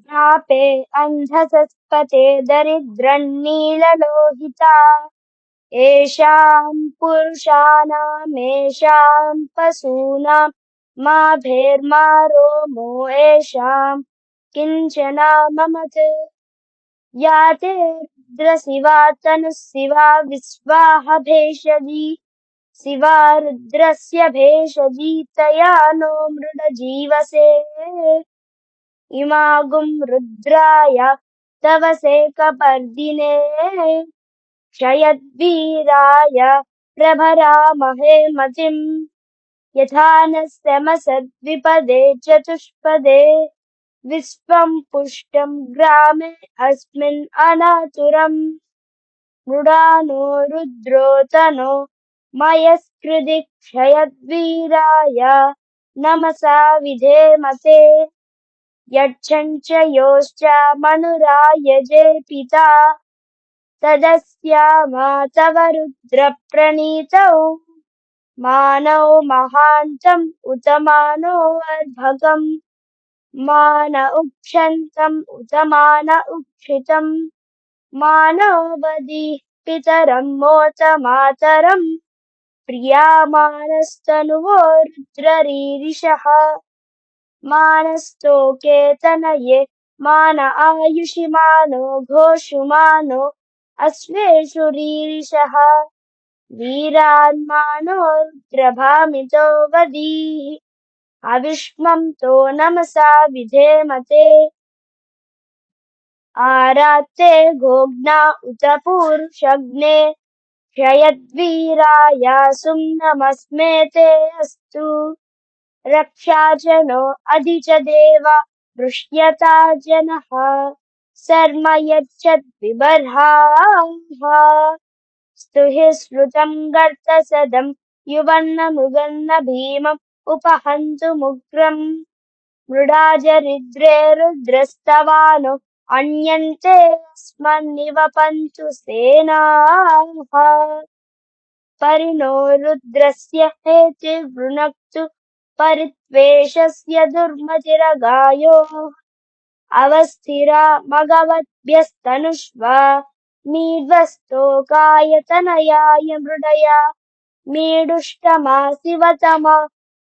ध्यापे अन्धसत्पते दरिद्रन्नीललोहिता येषां पुरुषाणामेषां पशूनां मा रोमो येषां किञ्चना ममते या ते रुद्रशिवा तनुः शिवा विश्वाह भेषजी शिवा रुद्रस्य भेषजी तया नो मृडजीवसे इमागुं रुद्राय तवसे कपर्दिने क्षयद्वीराय प्रभरामहे मतिम् यथा नः समसद्विपदे चतुष्पदे विश्वं पुष्टं ग्रामे अस्मिन् अनातुरम् मृडानो रुद्रो तनो मयस्कृधि क्षयद्वीराय नमसा विधेमते यच्छं च योश्च मनुरायजे पिता तदस्यामा तव रुद्रप्रणीतौ मानौ महान्तम् उत मानो अर्भकम् मान उक्षन्तम् उत मान उक्षितम् मानो वदिः पितरम् मोत मातरम् प्रियामानस्तनुवो रुद्ररीरिषः मानस्तोके तनये मान आयुषि मानो घोषुमानो अश्वेषु रीरिषः वीरान्मानो रुद्रभामितो वदीः अविष्मं तो नमसा विधेमते आरात्ते गोग्ना उत पूरुषग्ने क्षयद्वीराय सुम्नमस्मे ते अस्तु रक्षा च नो अधि च देव वृष्यता जनः सर्म यच्छद्विबर्हाः स्तुहि श्रुतं गर्तसदं युवन्नमृगन्न भीमम् उपहन्तुमुग्रम् मृडाजरिद्रे रुद्रस्तवानो अन्यन्ते अस्मन्निवपन्तु सेनाः परिणो रुद्रस्य हेतिर्वृणक्तु परित्वेषस्य दुर्मतिरगायोः अवस्थिरा मघवद्भ्यस्तनुष्वा मीढ्वस्तोकायतनयाय मृडया मीडुष्टमा शिवतमा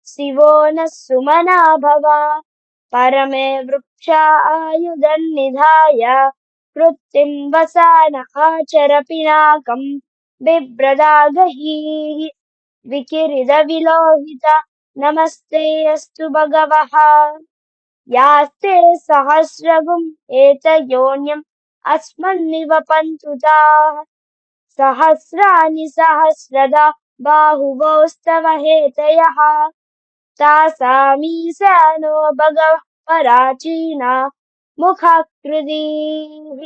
शिवो नः सुमना भव परमे वृक्षा आयुधन्निधाय कृत्तिं वसान आचर पिनाकम् बिभ्रदागहीः विकिरिदविलोहित नमस्ते अस्तु भगवः यास्ते सहस्रगुम् एतयोन्यम् अस्मन्निवपन्तु ताः सहस्राणि सहस्रदा बाहुवोस्तव हेतयः तासामीशानो भगवः पराचीना मुखाकृतिः